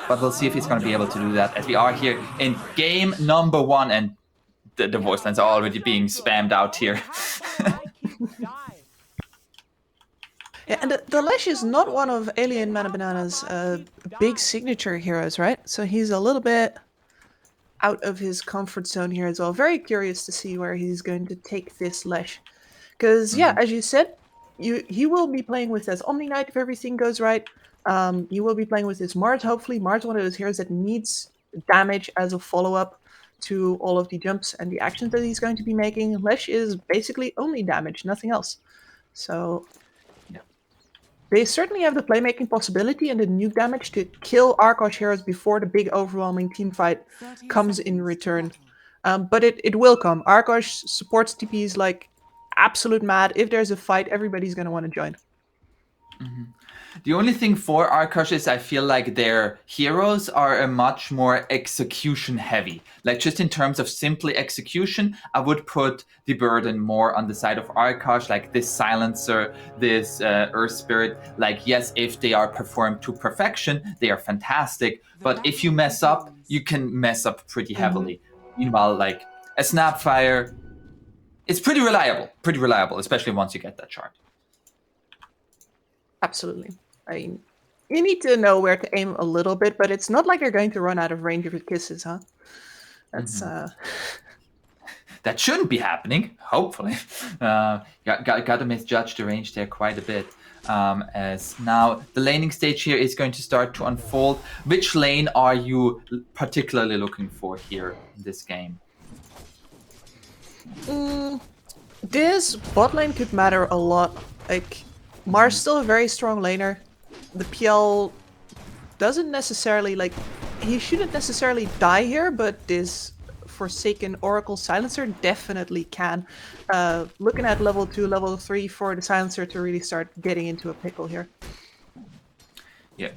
but we'll see if he's going to be able to do that, as we are here in game number 1, and the voice lines are already being spammed out here. Yeah, and the Lesh is not one of Alien Mana Banana's big signature heroes, right? So he's a little bit out of his comfort zone here as well. Very curious to see where he's going to take this Lesh. Because, yeah, as you said, he will be playing with this Omni Knight if everything goes right. You will be playing with this Mars, hopefully. Mars is one of those heroes that needs damage as a follow-up to all of the jumps and the actions that he's going to be making. Lesh is basically only damage, nothing else. So they certainly have the playmaking possibility and the nuke damage to kill Arkosh heroes before the big overwhelming team fight comes in return. But it will come. Arkosh supports TPs like absolute mad. If there's a fight, everybody's going to want to join. The only thing for Arkosh is I feel like their heroes are a much more execution heavy. Like just in terms of simply execution, I would put the burden more on the side of Arkosh, like this Silencer, this Earth Spirit. Like yes, if they are performed to perfection, they are fantastic. But if you mess up, you can mess up pretty heavily. Meanwhile, like a Snapfire, it's pretty reliable, especially once you get that shard. Absolutely. I mean, you need to know where to aim a little bit, but it's not like you're going to run out of range of your kisses, huh? That's that shouldn't be happening. Hopefully, got to misjudge the range there quite a bit. As now the laning stage here is going to start to unfold. Which lane are you particularly looking for here in this game? This bot lane could matter a lot. Like Mars still a very strong laner. The PL doesn't necessarily he shouldn't necessarily die here, but this Forsaken Oracle Silencer definitely can. Looking at level 2, level 3 for the Silencer to really start getting into a pickle here. Yeah.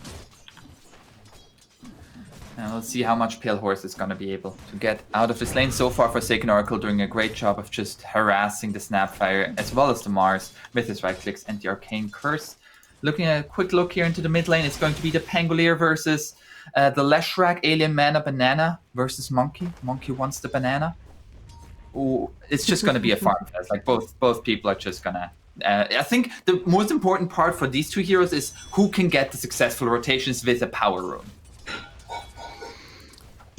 And let's see how much Pale Horse is going to be able to get out of this lane. So far, Forsaken Oracle doing a great job of just harassing the Snapfire as well as the Mars with his right clicks and the Arcane Curse. Looking at a quick look here into the mid lane, it's going to be the Pangolier versus the Leshrac, Alien Mana Banana versus Monkey. Monkey wants the banana. Ooh, it's just going to be a farm fest. Like both people are just going to... I think the most important part for these two heroes is who can get the successful rotations with a power rune.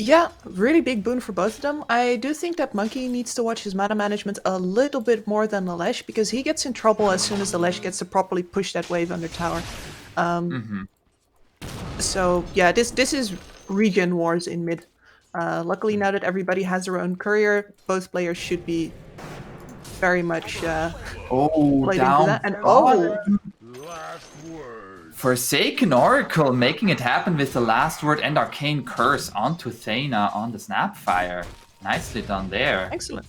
Yeah, really big boon for both of them. I do think that Monkey needs to watch his mana management a little bit more than the Lesh, because he gets in trouble as soon as the Lesh gets to properly push that wave under tower. So yeah, this is regen wars in mid. Luckily, now that everybody has their own courier, both players should be very much played into that. And Forsaken Oracle making it happen with the last word and Arcane Curse onto Thena on the Snapfire. Nicely done there. Excellent.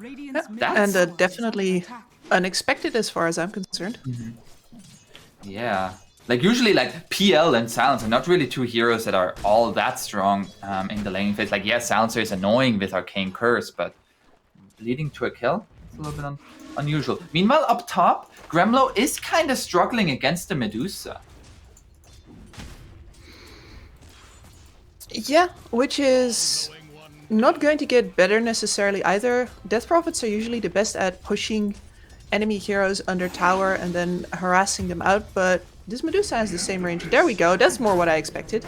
Yeah, and definitely unexpected as far as I'm concerned. Yeah. Like usually like PL and Silence are not really two heroes that are all that strong in the laning phase. Like yes, Silencer is annoying with Arcane Curse, but leading to a kill? It's a little bit unusual. Meanwhile, up top, Gremlo is kind of struggling against the Medusa. Yeah, which is not going to get better necessarily either. Death Prophets are usually the best at pushing enemy heroes under tower and then harassing them out, but this Medusa has the same range. There we go, that's more what I expected.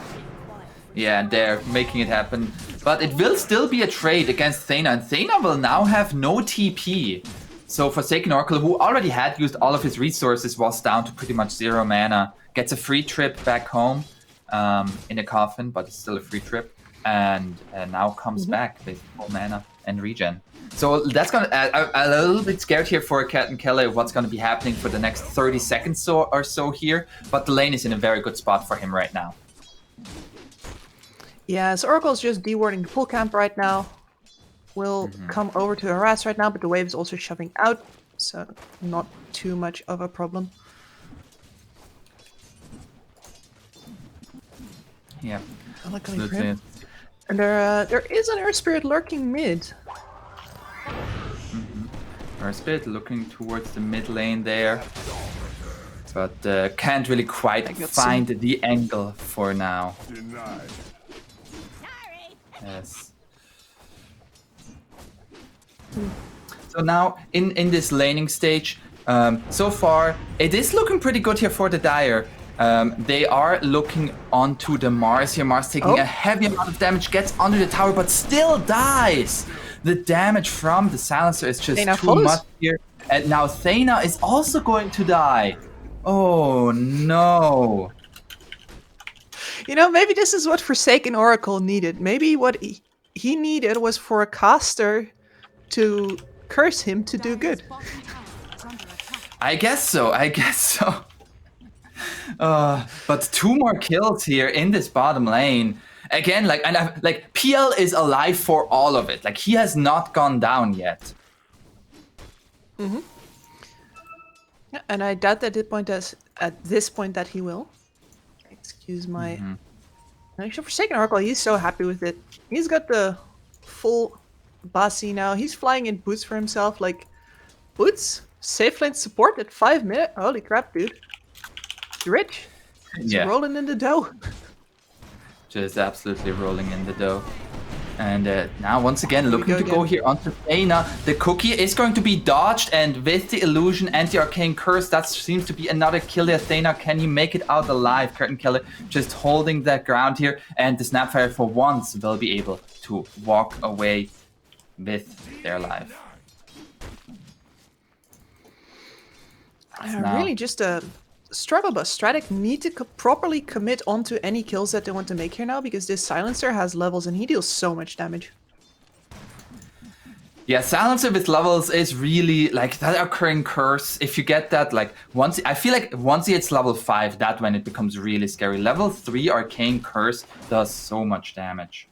Yeah, they're making it happen. But it will still be a trade against Thena, and Thena will now have no TP. So Forsaken Oracle, who already had used all of his resources, was down to pretty much 0 mana. Gets a free trip back home in a coffin, but it's still a free trip. And now comes back with full mana and regen. So that's gonna... I'm a little bit scared here for Cat and Kelly what's going to be happening for the next 30 seconds or so here. But the lane is in a very good spot for him right now. Yeah, so Oracle's just dewarding the full camp right now. Will come over to harass right now, but the wave is also shoving out, so not too much of a problem. Yeah. Luckily for him. And there is an Earth Spirit lurking mid. Earth Spirit looking towards the mid lane there. But can't really quite find the angle for now. Yes. So now in this laning stage, so far it is looking pretty good here for the Dire. They are looking onto the Mars here. Mars taking a heavy amount of damage, gets under the tower, but still dies. The damage from the Silencer is just too much here. And now Thena is also going to die. Oh no. You know, maybe this is what Forsaken Oracle needed. Maybe what he needed was for a caster to curse him to do good. I guess so. But 2 more kills here in this bottom lane. Again, like PL is alive for all of it. Like he has not gone down yet. Mm-hmm. Yeah, and I doubt at this point that he will. Excuse my. Actually, Forsaken Oracle, he's so happy with it. He's got the full bossy now. He's flying in boots for himself. Like boots, safe lane support at 5 minutes. Holy crap, dude! You're rich. He's rolling in the dough. Just absolutely rolling in the dough. And now once again looking to go here onto Thena. The cookie is going to be dodged, and with the illusion and the arcane curse, that seems to be another kill here. Thena, can he make it out alive? Curtain Killer just holding that ground here, and the Snapfire for once will be able to walk away with their life. Really just a struggle bus. Stratyk need to properly commit onto any kills that they want to make here now, because this Silencer has levels and he deals so much damage. Yeah, Silencer with levels is really like that occurring curse. If you get that, like I feel like once he hits level 5, that's when it becomes really scary. Level 3 arcane curse does so much damage.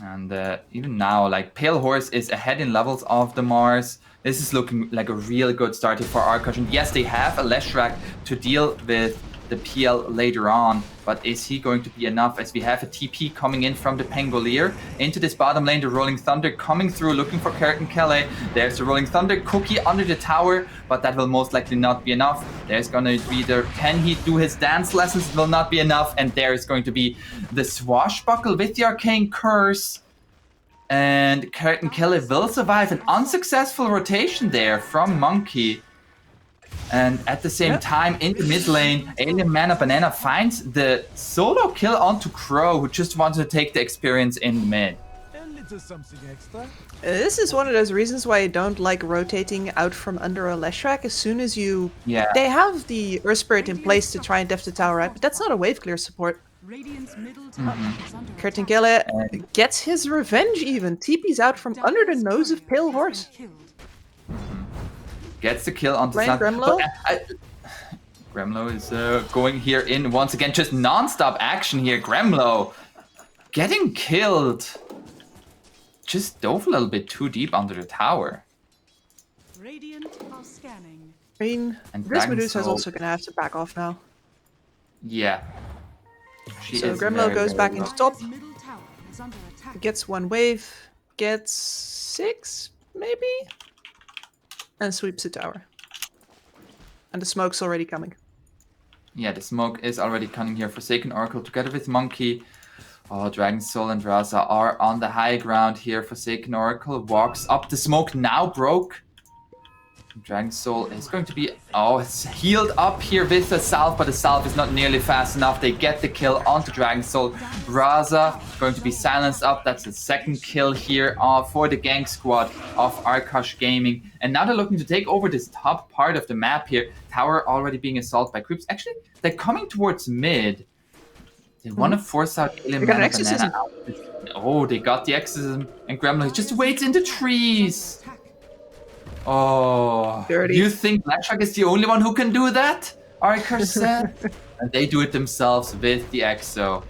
And even now, like Pale Horse is ahead in levels of the Mars. This is looking like a real good start here for Arkosh. And yes, they have a Leshrac to deal with the PL later on, but is he going to be enough, as we have a TP coming in from the Pangolier into this bottom lane? The Rolling Thunder coming through, looking for Curtain Kelly. There's the Rolling Thunder cookie under the tower, but that will most likely not be enough. There's gonna be can he do his dance lessons? It will not be enough, and there is going to be the Swashbuckle with the Arcane Curse. And Curtain Kelly will survive an unsuccessful rotation there from Monkey. And at the same time, in the mid lane, Alien Mana Banana finds the solo kill onto Crow, who just wanted to take the experience in mid. This is one of those reasons why I don't like rotating out from under a Leshrac. As soon as you... They have the Earth Spirit in place to try and def the tower, right? But that's not a wave clear support. Curtain Killer gets his revenge even. TP's out from under the nose of Pale Horse. Gets the kill onto Gremlo. Gremlo is going here in once again, just non-stop action here. Gremlo getting killed. Just dove a little bit too deep under the tower. I mean, this Medusa is also going to have to back off now. Yeah. So Gremlo goes back into top. Gets one wave. Gets 6, maybe? And sweeps the tower. And the smoke's already coming. Yeah, the smoke is already coming here. Forsaken Oracle together with Monkey. Oh, Dragon Soul and Raza are on the high ground here. Forsaken Oracle walks up. The smoke now broke. Dragon Soul is going to be... Oh, it's healed up here with the Salve, but the Salve is not nearly fast enough. They get the kill onto Dragon Soul. Raza going to be silenced up. That's the second kill here for the gang squad of Arkosh Gaming. And now they're looking to take over this top part of the map here. Tower already being assaulted by creeps. Actually, they're coming towards mid. They want to force out Alien Mana Banana out. Oh, they got the Exorcism. And Gremlin just waits in the trees. Oh, Dirty. You think Leshrac is the only one who can do that? Arkosh said. And they do it themselves with the Exo.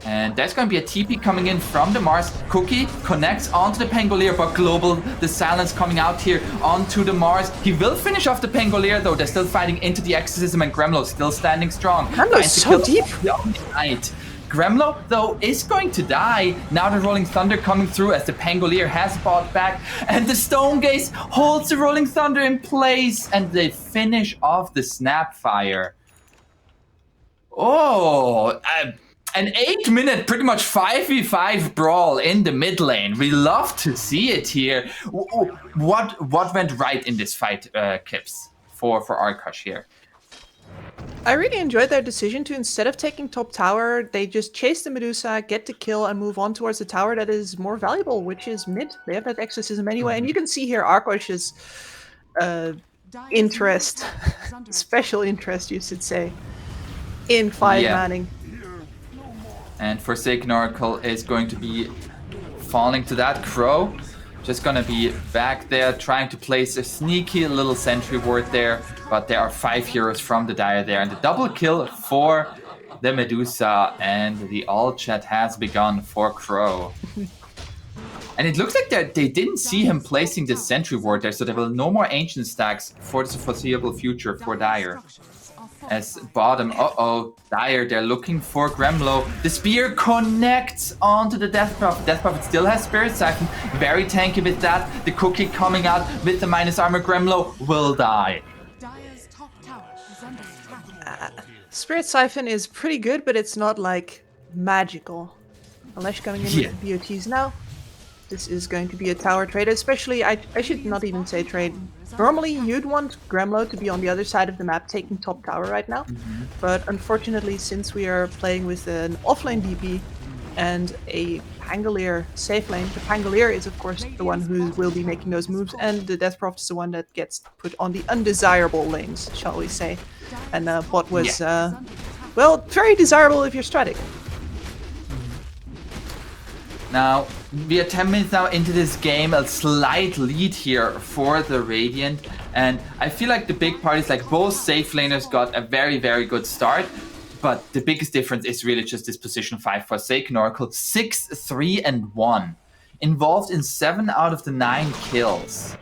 And there's going to be a TP coming in from the Mars. Cookie connects onto the Pangolier, but Global, the silence coming out here onto the Mars. He will finish off the Pangolier, though. They're still fighting into the Exorcism, and Gremlo still standing strong. Gremlo's so deep. Gremlo, though, is going to die. Now the Rolling Thunder coming through as the Pangolier has bought back. And the Stone Gaze holds the Rolling Thunder in place. And they finish off the Snapfire. Oh, an 8-minute, pretty much 5v5 brawl in the mid lane. We love to see it here. What went right in this fight, Kips, for Arkosh here? I really enjoyed their decision to, instead of taking top tower, they just chase the Medusa, get the kill, and move on towards the tower that is more valuable, which is mid. They have that exorcism anyway, and you can see here Arkosh's interest, special interest, you should say, in 5-manning. And Forsaken Oracle is going to be falling to that. Crow just gonna be back there trying to place a sneaky little sentry ward there, but there are 5 heroes from the Dire there, and the double kill for the Medusa, and the all chat has begun for Crow. And it looks like they didn't see him placing the sentry ward there, so there will no more ancient stacks for the foreseeable future for Dire. As bottom, Dire, they're looking for Gremlo. The spear connects onto the Death Prophet. Death Prophet still has Spirit Siphon, very tanky with that. The cookie coming out with the minus armor. Gremlo will die. Spirit Siphon is pretty good, but it's not like magical. Unless you're coming in with the BOTs now. This is going to be a tower trade, especially, I should not even say trade. Normally, you'd want Gremlo to be on the other side of the map taking top tower right now. But unfortunately, since we are playing with an offlane DP and a Pangolier safe lane, the Pangolier is of course the one who will be making those moves, and the Death Prophet is the one that gets put on the undesirable lanes, shall we say. And bot was, well, very desirable if you're Stratyk. Now, we are 10 minutes now into this game, a slight lead here for the Radiant, and I feel like the big part is like both safe laners got a very, very good start, but the biggest difference is really just this position 5 Forsaken Oracle, 6-3-1, involved in 7 out of the 9 kills.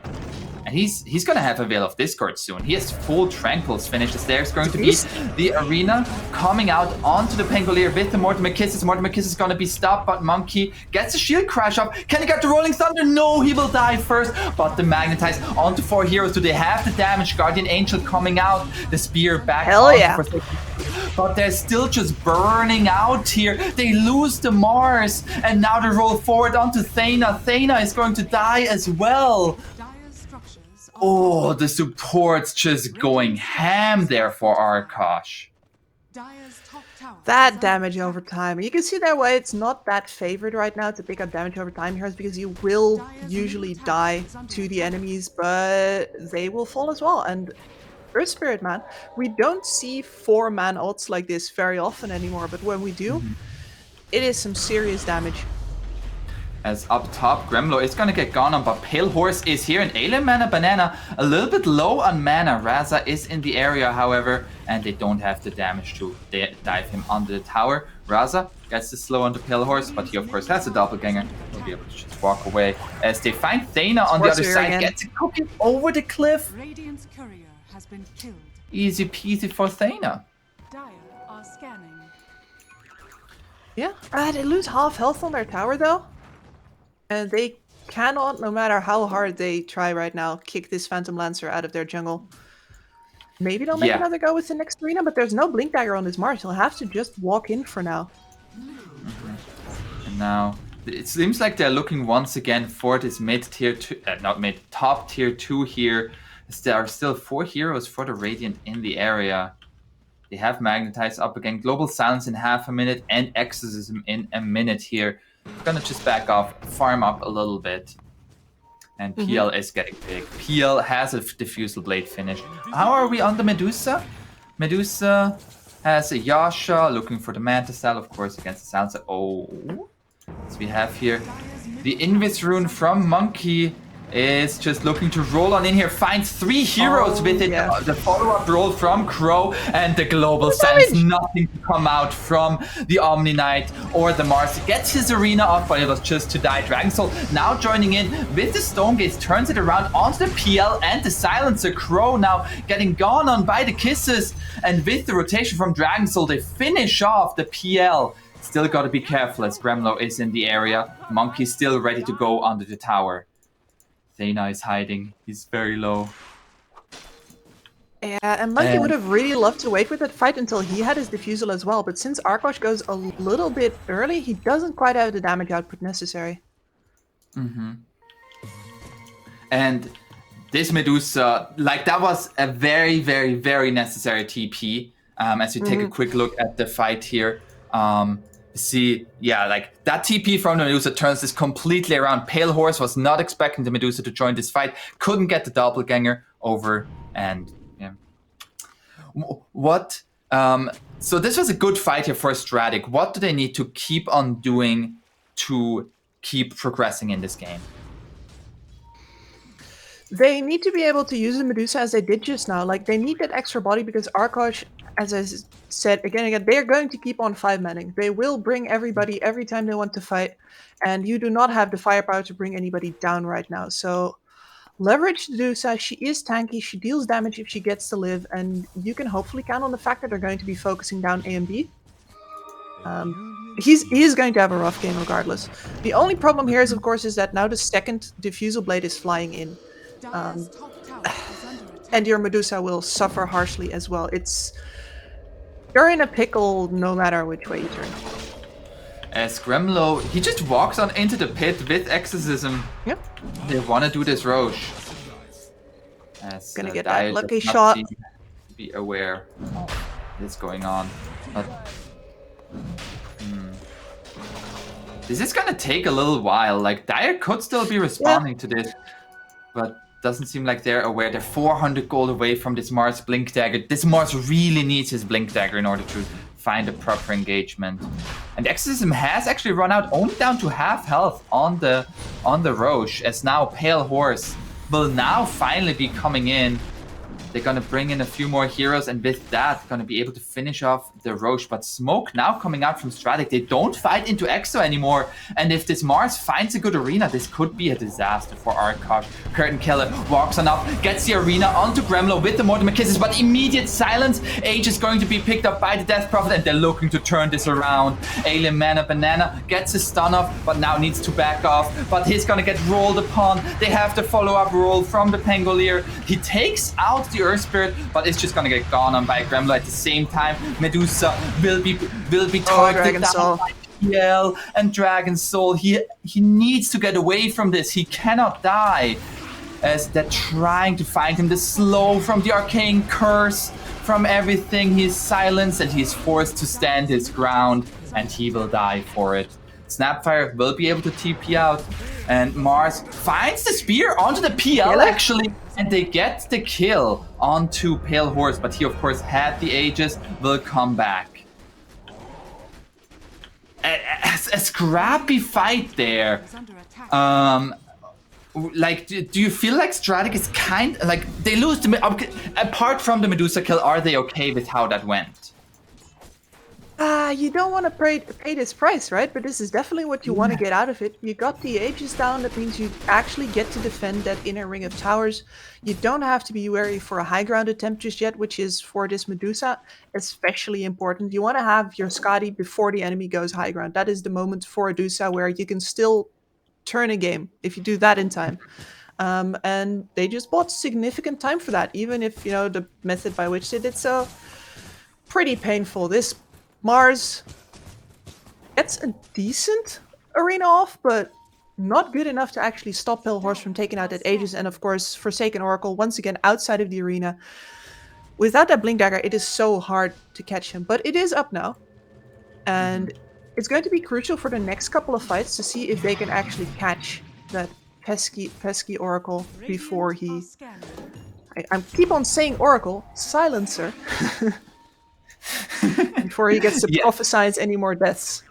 And he's gonna have a Veil of Discord soon. He has full Tranquils finishes. There's going to be the arena coming out onto the Pangolier with the Mortimer Kisses. Mortimer Kisses is gonna be stopped, but Monkey gets a shield crash up. Can he get the Rolling Thunder? No, he will die first. But the Magnetize onto 4 heroes. Do they have the damage? Guardian Angel coming out. The spear back. Hell yeah. But they're still just burning out here. They lose the Mars. And now they roll forward onto Thana. Thana is going to die as well. Oh, the support's just going ham there for Arkosh. That damage over time. You can see that why it's not that favored right now to pick up damage over time here, is because you will usually die to the enemies, but they will fall as well. And Earth Spirit, man, we don't see 4-man ults like this very often anymore, but when we do, it is some serious damage. As up top, Gremlo is gonna get gone on, but Pale Horse is here, and Alien Mana Banana a little bit low on mana. Raza is in the area, however, and they don't have the damage to dive him under the tower. Raza gets the slow on the Pale Horse, but he of course has a doppelganger. He'll be able to just walk away. As they find Thana on the other side, gets a cookie over the cliff. Radiant's courier has been killed. Easy peasy for Thana. Dire are scanning. Yeah, they lose half health on their tower though. And they cannot, no matter how hard they try right now, kick this Phantom Lancer out of their jungle. Maybe they'll make another go with the next arena, but there's no Blink Dagger on this Mars. He'll have to just walk in for now. And now, it seems like they're looking once again for this mid-tier 2, not mid, top tier 2 here. As there are still 4 heroes for the Radiant in the area. They have Magnetize up again, Global Silence in half a minute, and Exorcism in a minute here. Gonna just back off, farm up a little bit. And PL is getting big. PL has a Diffusal Blade finish. How are we on the Medusa? Medusa has a Yasha, looking for the Manta Cell, of course, against the Silencer. Oh. So we have here the Invis Rune from Monkey is just looking to roll on in here, finds 3 heroes with it. Yeah. The follow-up roll from Crow and the Global Sense. Nothing to come out from the Omni Knight or the Mars. He gets his arena off, but it was just to die. Dragon Soul now joining in with the Stone Gaze, turns it around onto the PL and the Silencer. Crow now getting gone on by the Kisses, and with the rotation from Dragon Soul, they finish off the PL. Still got to be careful as Gremlo is in the area. Monkey's still ready to go under the tower. Thena is hiding. He's very low. Yeah, and Monkey would have really loved to wait with that fight until he had his defusal as well, but since Arkosh goes a little bit early, he doesn't quite have the damage output necessary. And this Medusa, like that was a very, very, very necessary TP. As you take a quick look at the fight here, see, yeah, like that TP from the Medusa turns this completely around. Pale Horse was not expecting the Medusa to join this fight, couldn't get the doppelganger over, and yeah. What? So this was a good fight here for Stratyk. What do they need to keep on doing to keep progressing in this game? They need to be able to use the Medusa as they did just now. Like, they need that extra body because Arkosh, as I said again and again, they're going to keep on 5-manning. They will bring everybody every time they want to fight, and you do not have the firepower to bring anybody down right now. So leverage the Medusa. She is tanky. She deals damage if she gets to live, and you can hopefully count on the fact that they're going to be focusing down A and B. He is going to have a rough game regardless. The only problem here is, of course, is that now the second diffusal blade is flying in. And your Medusa will suffer harshly as well. You're in a pickle no matter which way you turn. As Gremlo, he just walks on into the pit with Exorcism. Yep. They want to do this Roche. As, Gonna get Dire that lucky does not shot. seem to be aware of what's going on. But, this is gonna take a little while. Like, Dire could still be responding to this, but doesn't seem like they're aware. They're 400 gold away from this Mars Blink Dagger. This Mars really needs his Blink Dagger in order to find a proper engagement. And Exorcism has actually run out, only down to half health on the Roche, as now Pale Horse will now finally be coming in. They're gonna bring in a few more heroes, and with that, gonna be able to finish off the Roche. But smoke now coming out from Stratyk. They don't fight into Exo anymore. And if this Mars finds a good arena, this could be a disaster for Arkosh. Curtain Killer walks on up, gets the arena onto Gremlo with the Mortimer Kisses, but immediate silence. Age is going to be picked up by the Death Prophet, and they're looking to turn this around. Alien Mana Banana gets a stun off, but now needs to back off. But he's gonna get rolled upon. They have the follow-up roll from the Pangolier. He takes out the Earth Spirit, but it's just gonna get gone on by Gremlo at the same time. Medusa will be targeted down by PL and Dragon Soul. He needs to get away from this. He cannot die, as they're trying to find him. The slow from the Arcane Curse, from everything. He is silenced and he's forced to stand his ground, and he will die for it. Snapfire will be able to TP out, and Mars finds the spear onto the PL actually, and they get the kill onto Pale Horse, but he of course had the Aegis, will come back. A scrappy fight there. Like, do you feel like Stratyk is kind like they lose the apart from the Medusa kill? Are they okay with how that went? You don't want to pay this price, right? But this is definitely what you want to get out of it. You got the Aegis down, that means you actually get to defend that inner ring of towers. You don't have to be wary for a high ground attempt just yet, which is for this Medusa especially important. You want to have your Skadi before the enemy goes high ground. That is the moment for Medusa where you can still turn a game if you do that in time. And they just bought significant time for that, even if, you know, the method by which they did so, pretty painful. This Mars gets a decent arena off, but not good enough to actually stop Pale Horse from taking out that Aegis. And of course, Forsaken Oracle, once again, outside of the arena. Without that Blink Dagger, it is so hard to catch him. But it is up now. And it's going to be crucial for the next couple of fights to see if they can actually catch that pesky Oracle before he... I keep on saying Oracle, Silencer. Before he gets to prophesize any more deaths.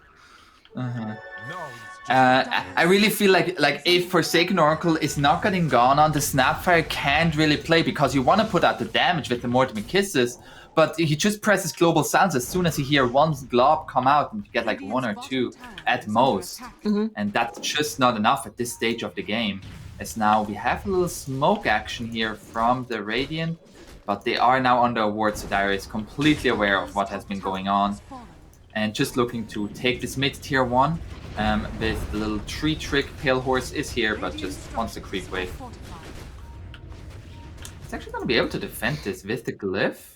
I really feel like if Forsaken Oracle is not getting gone on, the Snapfire can't really play, because you want to put out the damage with the Mortimer Kisses, but he just presses Global Sounds as soon as he hears one glob come out, and you get like 1 or 2 at most. And that's just not enough at this stage of the game. As now we have a little smoke action here from the Radiant, but they are now under a ward, so Dire is completely aware of what has been going on. and just looking to take this mid tier 1 with the little tree trick. Pale Horse is here, but just wants the creep wave. It's actually going to be able to defend this with the glyph.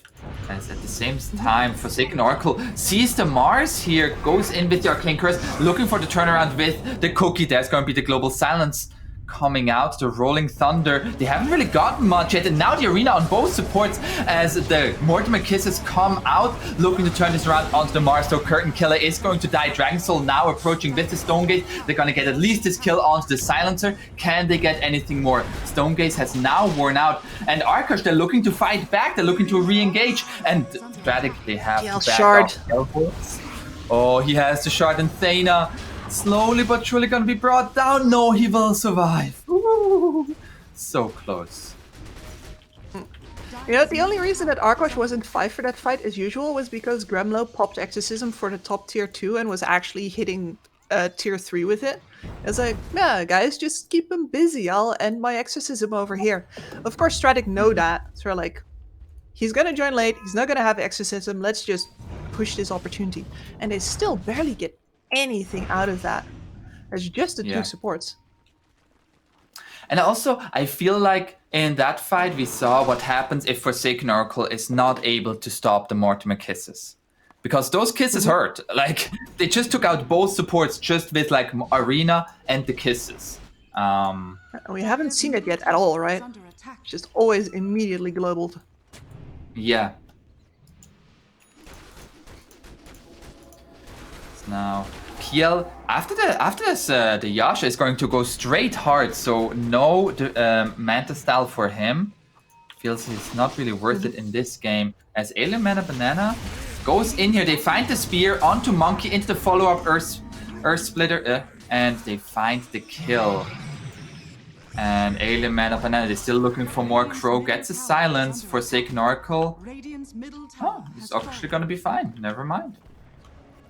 As at the same time, Forsaken Oracle sees the Mars here, goes in with the Arcane Curse, looking for the turnaround with the cookie. There's going to be the Global Silence coming out, the Rolling Thunder. They haven't really gotten much yet, and now the arena on both supports as the Mortimer Kisses come out, looking to turn this around onto the Mars. So Curtain Killer is going to die. Dragon Soul now approaching with the Stonegate. They're going to get at least this kill onto the Silencer. Can they get anything more? Stonegate has now worn out, and Arkosh, they're looking to fight back. They're looking to re-engage, and Stratyk, they have to back shard. off. Oh, he has the shard, and Thana slowly but surely gonna be brought down. No, he will survive. Ooh, so close. You know, the only reason that Arkosh wasn't 5 for that fight as usual was because Gremlo popped Exorcism for the top tier 2 and was actually hitting tier 3 with it. It's like, yeah, guys, just keep him busy. I'll end my Exorcism over here. Of course, Stratyk know that. So like, he's gonna join late. He's not gonna have Exorcism. Let's just push this opportunity. And they still barely get anything out of that. It's just the two supports. And also, I feel like in that fight we saw what happens if Forsaken Oracle is not able to stop the Mortimer Kisses. Because those kisses hurt. Like, they just took out both supports just with like Arena and the kisses. We haven't seen it yet at all, right? Just always immediately globaled. Yeah. Now, PL after this, the Yasha is going to go straight hard. So no Manta style for him. Feels it's not really worth it in this game. As Alien Mana Banana goes in here, they find the spear onto Monkey into the follow-up Earth Splitter, and they find the kill. And Alien Mana Banana, they're still looking for more. Crow gets a silence. Forsaken Oracle. Oh, it's actually gonna be fine. Never mind.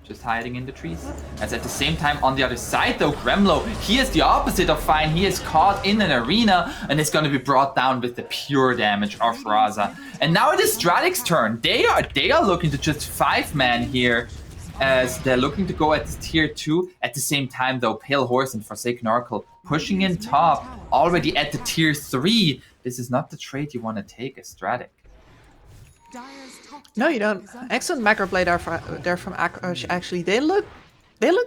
Just hiding in the trees. As at the same time, on the other side though, Gremlo, he is the opposite of fine. He is caught in an arena and is going to be brought down with the pure damage of Raza. And now it is Stratyk's turn. They are looking to just 5-man here, as they're looking to go at this tier 2. At the same time though, Pale Horse and Forsaken Oracle pushing in top, already at the tier 3. This is not the trade you want to take as Stratyk. No, you don't. Excellent macro play there from Arkosh. Actually, they look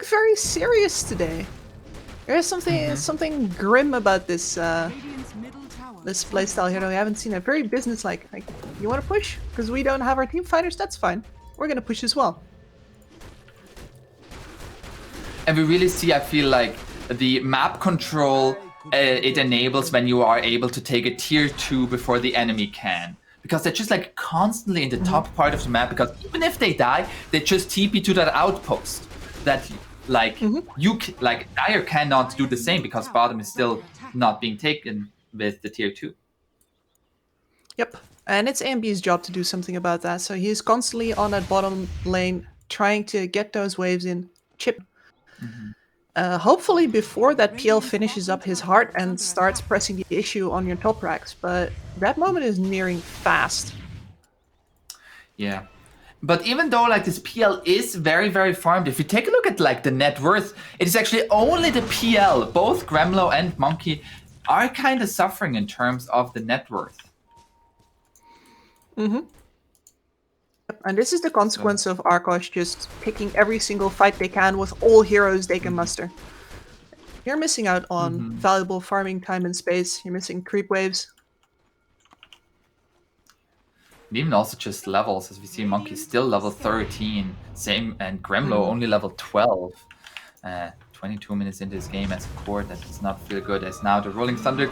very serious today. There's something grim about this this playstyle here that we haven't seen. A very businesslike. Like, you want to push? Because we don't have our team fighters. That's fine. We're gonna push as well. And we really see, I feel like, the map control it enables when you are able to take a tier 2 before the enemy can. Because they're just like constantly in the top part of the map, because even if they die, they just TP to that outpost. That like Dire cannot do the same because bottom is still not being taken with the tier 2. Yep. And it's AMB's job to do something about that. So he's constantly on that bottom lane trying to get those waves in. Chip. Hopefully before that PL finishes up his heart and starts pressing the issue on your top racks, but that moment is nearing fast. Yeah. But even though like this PL is very, very farmed, if you take a look at like the net worth, it is actually only the PL. Both Gremlo and Monkey are kind of suffering in terms of the net worth. And this is the consequence of Arkosh just picking every single fight they can with all heroes they can muster. You're missing out on valuable farming time and space. You're missing creep waves. And even also just levels, as we see Monkey still level 13, same, and Gremlo only level 12. 22 minutes into this game as a core, that does not feel good, as now the Rolling Thunder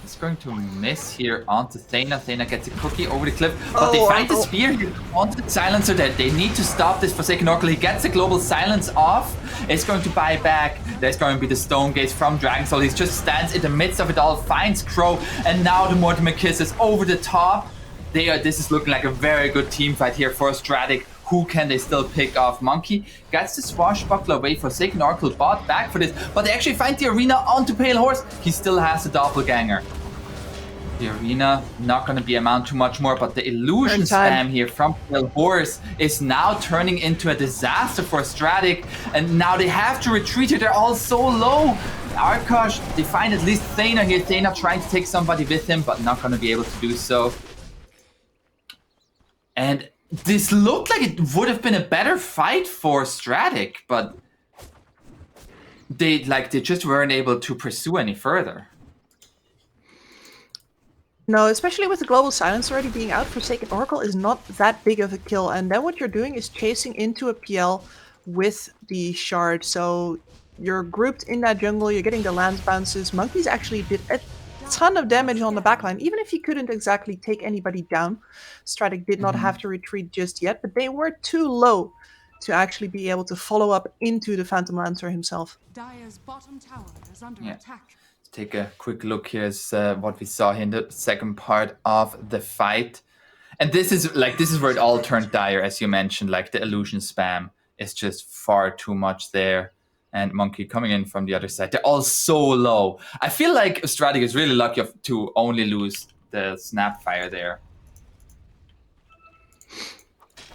is going to miss here onto Thana. Thana gets a cookie over the cliff, but they find the spear here onto the Silencer. That they need to stop this Forsaken Oracle. He gets the global silence off. It's going to buy back. There's going to be the Stone Gaze from Dragon Soul. He just stands in the midst of it all, finds Crow, and now the Mortimer Kisses over the top. This is looking like a very good team fight here for Stratyk. Who can they still pick off? Monkey gets the swashbuckler away. Forsaken Oracle bought back for this, but they actually find the arena onto Pale Horse. He still has the doppelganger. The arena not going to be amount too much more, but the illusion Turn spam time. here from Pale Horse is now turning into a disaster for Stratyk, and now they have to retreat here. They're all so low. Arkosh, they find at least Thana here. Thana trying to take somebody with him, but not going to be able to do so. And this looked like it would have been a better fight for Stratyk, but they just weren't able to pursue any further. No, especially with the global silence already being out, Forsaken Oracle is not that big of a kill. And then what you're doing is chasing into a PL with the shard. So you're grouped in that jungle, you're getting the lance bounces. Monkeys actually did a ton of damage on the backline, even if he couldn't exactly take anybody down. Stratyk did not have to retreat just yet, but they were too low to actually be able to follow up into the Phantom Lancer himself. Dire's bottom tower is under attack. Take a quick look. Here's what we saw here in the second part of the fight, and this is where it all turned dire, as you mentioned. Like the illusion spam is just far too much there, and Monkey coming in from the other side. They're all so low. I feel like Stratyk is really lucky to only lose the Snapfire there.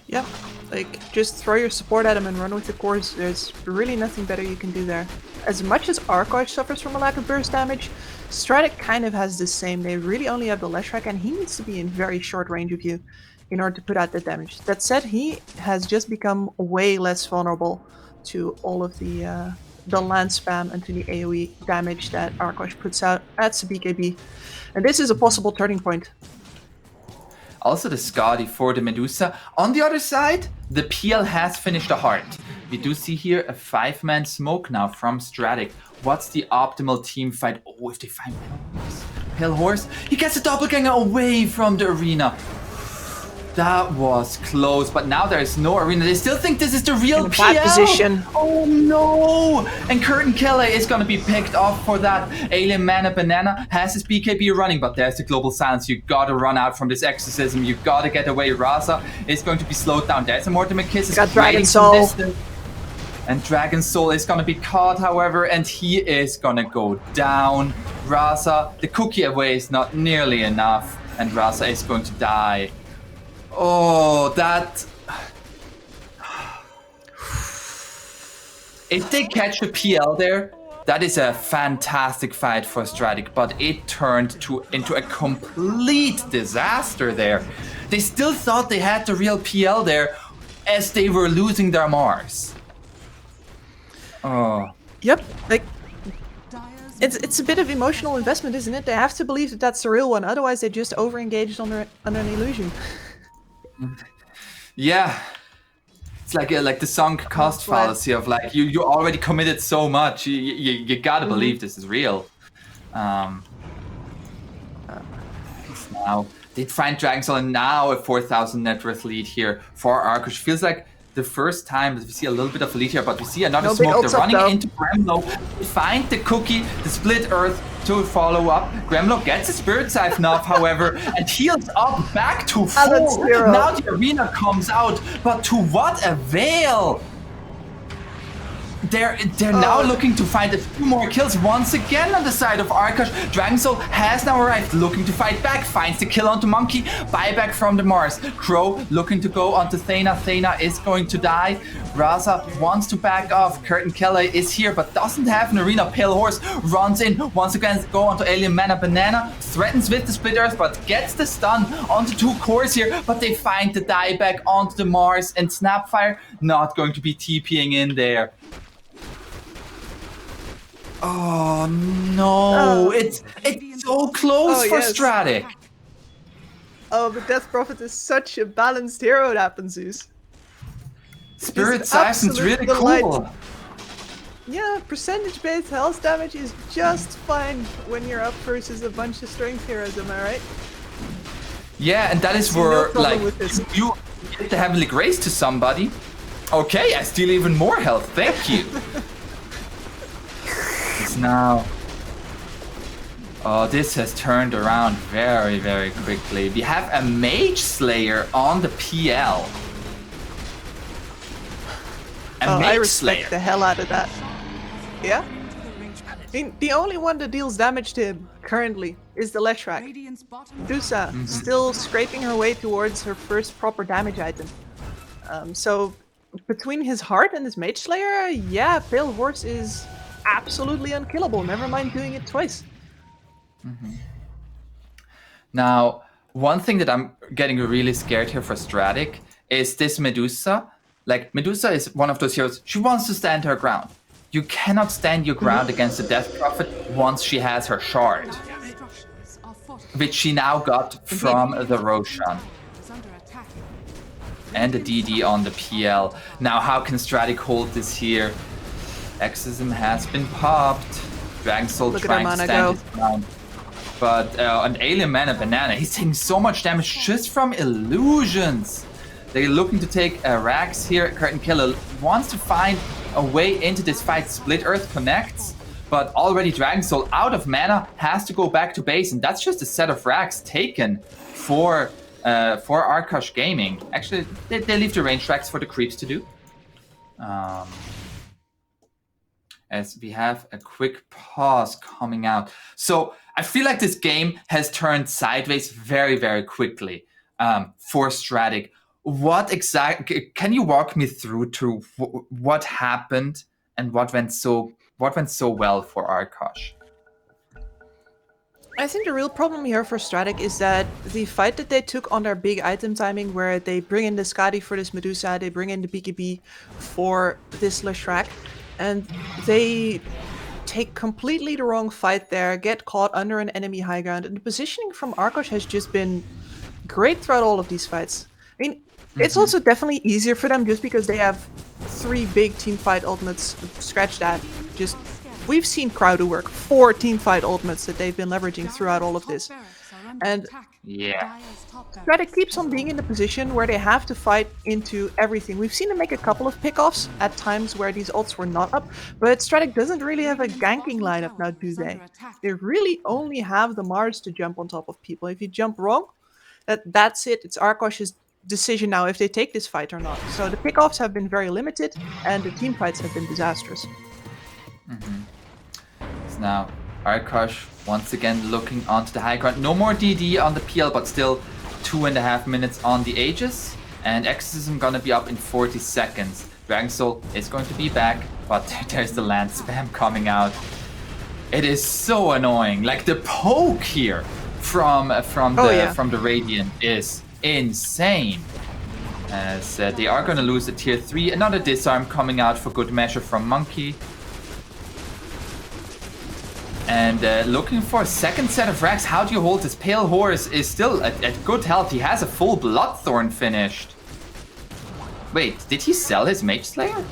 Yeah, like just throw your support at him and run with the cores. There's really nothing better you can do there. As much as Arkosh suffers from a lack of burst damage, Stratyk kind of has the same. They really only have the Leshrac, and he needs to be in very short range of you in order to put out the damage. That said, he has just become way less vulnerable to all of the land spam and to the AoE damage that Arkosh puts out at BKB. And this is a possible turning point. Also the Skadi for the Medusa. On the other side, the PL has finished the heart. We do see here a 5-man smoke now from Stratyk. What's the optimal team fight? Oh, if they find Pale Horse, he gets a doppelganger away from the arena. That was close, but now there is no arena. They still think this is the real in a PL. bad position. Oh no! And Curtin Kelly is going to be picked off for that. Alien Mana Banana has his BKB running, but there's the global silence. You gotta run out from this exorcism. You gotta get away. Raza is going to be slowed down. There's a Mortimer Kiss. Got Dragon Soul. And Dragon Soul is gonna be caught, however, and he is gonna go down. Raza, the cookie away is not nearly enough, and Raza is going to die. Oh, that... If they catch a PL there, that is a fantastic fight for Stratyk, but it turned into a complete disaster there. They still thought they had the real PL there as they were losing their Mars. Oh. Yep, like it's a bit of emotional investment, isn't it? They have to believe that that's the real one, otherwise they just over-engaged on an illusion. Yeah, it's like the sunk cost fallacy of like you already committed so much. You gotta believe this is real. Now they find Dragon Soul, and now a 4,000 net worth lead here for Arkosh. Feels like the first time that we see a little bit of a lead here, but we see another smoke. They're running into Gremlo. They find the cookie, the split earth to follow up. Gremlo gets a spirit scythe now, however, and heals up back to full. Now the arena comes out, but to what avail? They're now looking to find a few more kills once again on the side of Arkosh. Dragon Soul has now arrived, looking to fight back, finds the kill onto Monkey, buyback from the Mars. Crow looking to go onto Thana. Thana is going to die. Raza wants to back off. Curtin Kelly is here, but doesn't have an arena. Pale Horse runs in, once again go onto Alien Mana Banana, threatens with the Split Earth, but gets the stun onto 2 cores here, but they find the dieback onto the Mars, and Snapfire not going to be TPing in there. Oh no, it's so close for Stratyk. Oh, but Death Prophet is such a balanced hero, that happens, Zeus. Spirit Siphon's really cool. Yeah, percentage-based health damage is just fine when you're up versus a bunch of strength heroes, am I right? Yeah, and that is where, like, you give the Heavenly Grace to somebody. Okay, I steal even more health, thank you. Now, oh, this has turned around very, very quickly. We have a Mage Slayer on the PL. I respect the hell out of that. Yeah? I mean, the only one that deals damage to him currently is the Leshrac. Radiant's bottom Medusa still scraping her way towards her first proper damage item. So between his heart and his Mage Slayer, yeah, Pale Horse is absolutely unkillable. Never mind doing it twice. Now, one thing that I'm getting really scared here for Stratyk is this Medusa. Like, Medusa is one of those heroes, she wants to stand her ground. You cannot stand your ground against the Death Prophet once she has her shard, structures are fortified. which she now got from the Roshan. Is under attack. And the DD on the PL. Now, how can Stratyk hold this here? Exorcism has been popped. Dragon Soul Look at trying our to mana stand go. his ground. But an Alien Mana Banana, he's taking so much damage just from illusions. They're looking to take Rax here. Curtain Killer wants to find a way into this fight. Split Earth connects, but already Dragon Soul out of mana has to go back to base, and that's just a set of Rax taken for Arkosh Gaming. Actually, they leave the range Rax for the creeps to do. As we have a quick pause coming out. So I feel like this game has turned sideways very, very quickly for Stratyk. What exactly? Can you walk me through to what happened and what went so well for Arkosh? I think the real problem here for Stratyk is that the fight that they took on their big item timing, where they bring in the Skadi for this Medusa, they bring in the BKB for this Leshrac, and they take completely the wrong fight there, get caught under an enemy high ground, and the positioning from Arkosh has just been great throughout all of these fights. I mean, it's also definitely easier for them just because they have 3 big teamfight ultimates. Scratch that. Just, we've seen Crowder work 4 teamfight ultimates that they've been leveraging throughout all of this. And Yeah. Stratyk keeps on being in the position where they have to fight into everything. We've seen them make a couple of pickoffs at times where these ults were not up, but Stratyk doesn't really have a ganking lineup now, do they? They really only have the Mars to jump on top of people. If you jump wrong, that's it. It's Arkosh's decision now if they take this fight or not. So the pickoffs have been very limited, and the team fights have been disastrous. So now Arkosh once again looking onto the high ground. No more DD on the PL, but still 2.5 minutes on the Aegis. And Exorcism gonna be up in 40 seconds. Dragon Soul is going to be back, but there's the land spam coming out. It is so annoying. Like the poke here from the Radiant is insane. As they are gonna lose a tier 3. Another disarm coming out for good measure from Monkey. And looking for a second set of racks. How do you hold this? Pale Horse is still at good health. He has a full Bloodthorn finished. Wait, did he sell his Mage Slayer?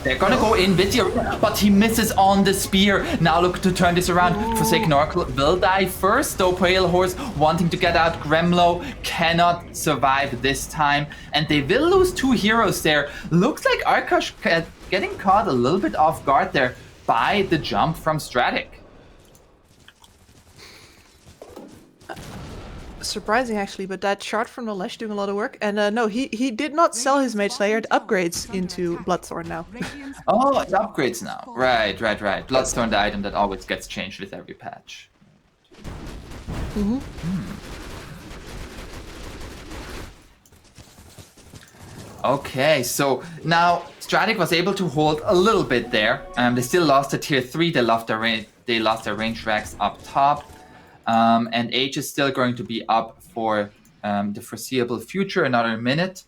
They're gonna go in with you, but he misses on the spear. Now look to turn this around. Forsaken Oracle will die first, though Pale Horse wanting to get out. Gremlo cannot survive this time, and they will lose 2 heroes there. Looks like Arkosh getting caught a little bit off guard there by the jump from Stratyk. Surprising, actually, but that shard from the Lesh doing a lot of work. And no, he did not sell his Mage Slayer. It upgrades into Bloodthorn now. Oh, it upgrades now. Right. Bloodstone, the item that always gets changed with every patch. Okay, so now Stratyk was able to hold a little bit there. They still lost to tier 3. They lost their range racks up top. And Age is still going to be up for the foreseeable future, another minute.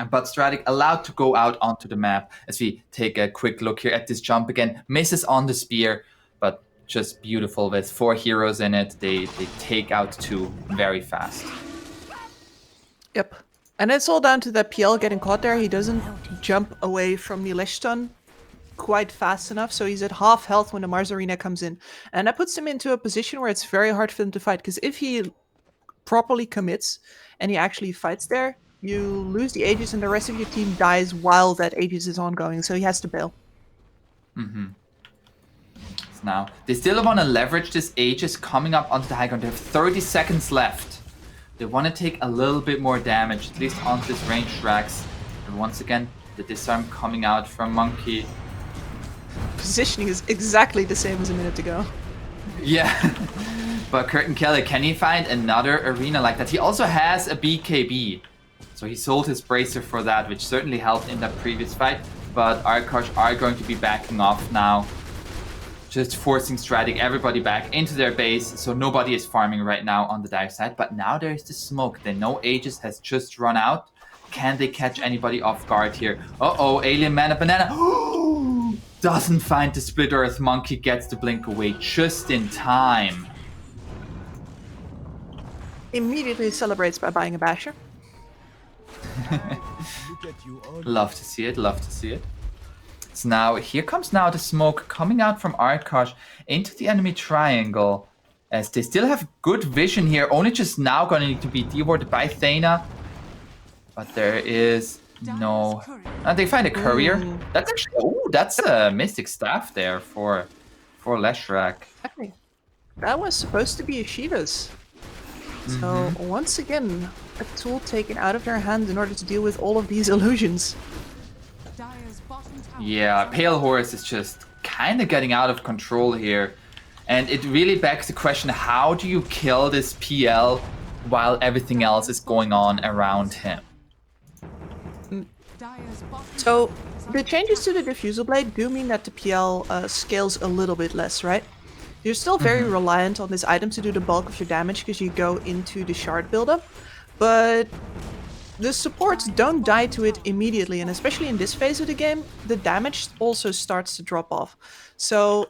But Stratyk allowed to go out onto the map. As we take a quick look here at this jump again. Misses on the spear, but just beautiful with 4 heroes in it. They take out 2 very fast. Yep. And it's all down to that PL getting caught there. He doesn't jump away from the Lesh stun quite fast enough, so he's at half health when the Mars Arena comes in. And that puts him into a position where it's very hard for him to fight, because if he properly commits and he actually fights there, you lose the Aegis and the rest of your team dies while that Aegis is ongoing, so he has to bail. So now, they still want to leverage this Aegis coming up onto the high ground. They have 30 seconds left. They want to take a little bit more damage, at least onto this range Rax. And once again, the disarm coming out from Monkey. positioning is exactly the same as a minute ago. Yeah. But Curtin Kelly, can he find another arena like that? He also has a BKB. So he sold his bracer for that, which certainly helped in that previous fight. But Arkosh are going to be backing off now. Just forcing Stratyk, everybody back into their base. So nobody is farming right now on the dive side. But now there's the smoke. They know Aegis has just run out. Can they catch anybody off guard here? Uh-oh, Alien Mana Banana. Doesn't find the Split Earth Monkey, gets the blink away just in time. Immediately celebrates by buying a basher. Love to see it, love to see it. So now, here comes now the smoke coming out from Arkosh into the enemy triangle. As they still have good vision here, only just now going to need to be dewarded by Thana. But there is no... they find a courier. That's actually... Oh, that's a Mystic Staff there for Leshrac. Exactly. That was supposed to be a Shiva's. So, once again, a tool taken out of their hands in order to deal with all of these illusions. Dire's bottom tower Yeah, Pale Horse is just kind of getting out of control here. And it really begs the question, how do you kill this PL while everything else is going on around him? Dire's bottom So, the changes to the Diffusal Blade do mean that the PL scales a little bit less, right? You're still very reliant on this item to do the bulk of your damage because you go into the shard buildup, but the supports don't die to it immediately, and especially in this phase of the game, the damage also starts to drop off. So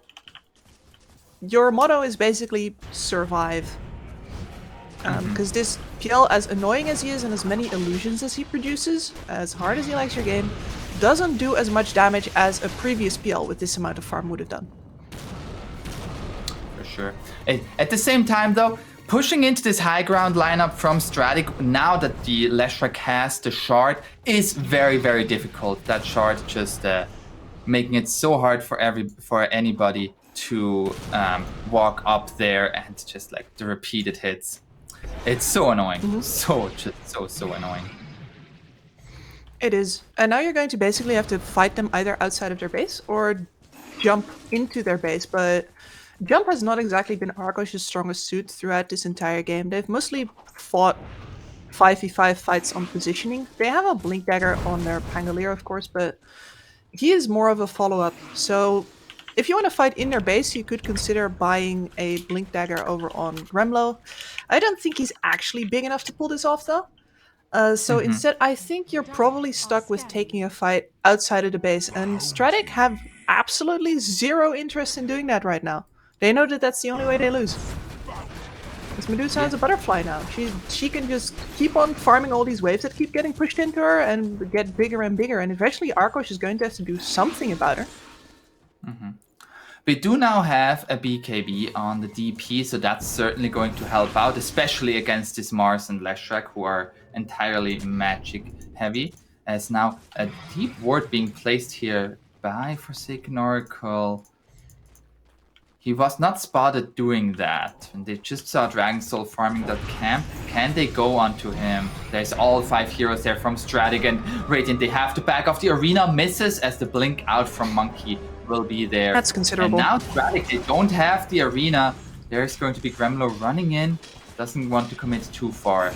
your motto is basically survive. Because this PL, as annoying as he is and as many illusions as he produces, as hard as he likes your game, doesn't do as much damage as a previous PL with this amount of farm would have done. Sure. At the same time, though, pushing into this high ground lineup from Stratyk, now that the Leshrac has the shard, is very, very difficult. That shard just making it so hard for anybody to walk up there and just like the repeated hits. It's so annoying. So annoying. It is. And now you're going to basically have to fight them either outside of their base or jump into their base, but jump has not exactly been Arkosh's strongest suit throughout this entire game. They've mostly fought 5v5 fights on positioning. They have a Blink Dagger on their Pangolier, of course, but he is more of a follow-up. So if you want to fight in their base, you could consider buying a Blink Dagger over on Gremlo. I don't think he's actually big enough to pull this off, though. So instead, I think you're probably stuck with taking a fight outside of the base, and Stratyk have absolutely zero interest in doing that right now. They know that that's the only way they lose. Because Medusa has a butterfly now. She can just keep on farming all these waves that keep getting pushed into her and get bigger and bigger, and eventually Arkosh is going to have to do something about her. We do now have a BKB on the DP, so that's certainly going to help out, especially against this Mars and Leshrac, who are entirely magic heavy. As now a deep ward being placed here by Forsaken Oracle. He was not spotted doing that. And they just saw Dragon Soul farming that camp. Can they go onto him? There's all 5 heroes there from Stratyk and Radiant. They have to back off. The arena misses as the blink out from Monkey will be there. That's considerable. And now Stratyk, they don't have the arena. There's going to be Gremlo running in. Doesn't want to commit too far.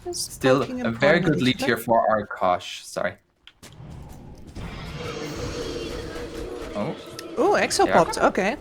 Still a very good lead here for Arkosh. Sorry. Oh. Ooh, Exo popped. Okay.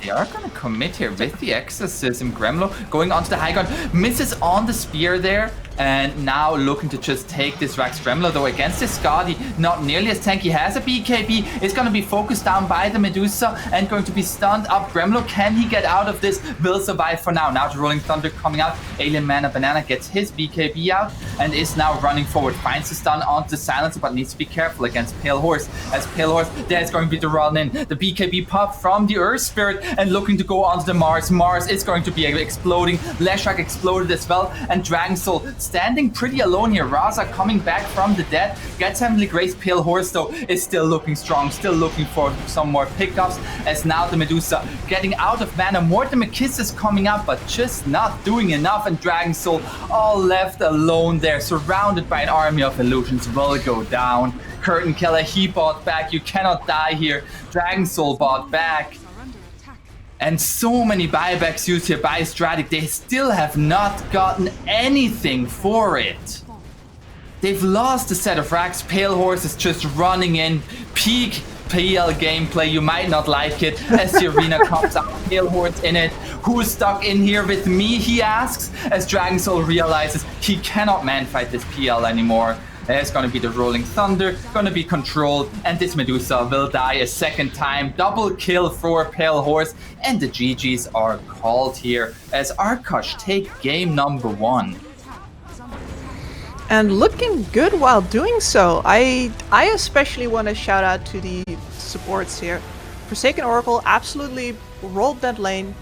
They are going to commit here with the Exorcism. Gremlo going onto the high ground. Misses on the spear there. And now looking to just take this Rax Gremlo, though against this Skadi, not nearly as tanky. Has a BKB, is going to be focused down by the Medusa and going to be stunned up. Gremlo, can he get out of this? Will survive for now. Now the Rolling Thunder coming out. Alien Mana Banana gets his BKB out and is now running forward. Finds the stun onto the Silencer, but needs to be careful against Pale Horse. As Pale Horse, there's going to be the run in. The BKB pop from the Earth Spirit and looking to go onto the Mars. Mars is going to be exploding. Leshrac exploded as well. And Dragon Soul standing pretty alone here. Raza coming back from the dead. Gets Heavenly Grace. Pale Horse, though, is still looking strong. Still looking for some more pickups. As now the Medusa getting out of mana. Mortimer Kiss is coming up, but just not doing enough. And Dragon Soul all left alone there, surrounded by an army of illusions, will go down. Curtain Killer, he bought back. You cannot die here. Dragon Soul bought back. Are under attack. And so many buybacks used here by Stratyk. They still have not gotten anything for it. They've lost a set of racks. Pale Horse is just running in. Peak PL gameplay. You might not like it as the arena comes out. Pale Horse in it. Who's stuck in here with me, he asks, as Dragon Soul realizes he cannot man-fight this PL anymore. There's gonna be the Rolling Thunder, gonna be controlled, and this Medusa will die a second time. Double kill for Pale Horse, and the GGs are called here as Arkosh take game number 1. And looking good while doing so. I especially want to shout out to the supports here. Forsaken Oracle absolutely rolled that lane,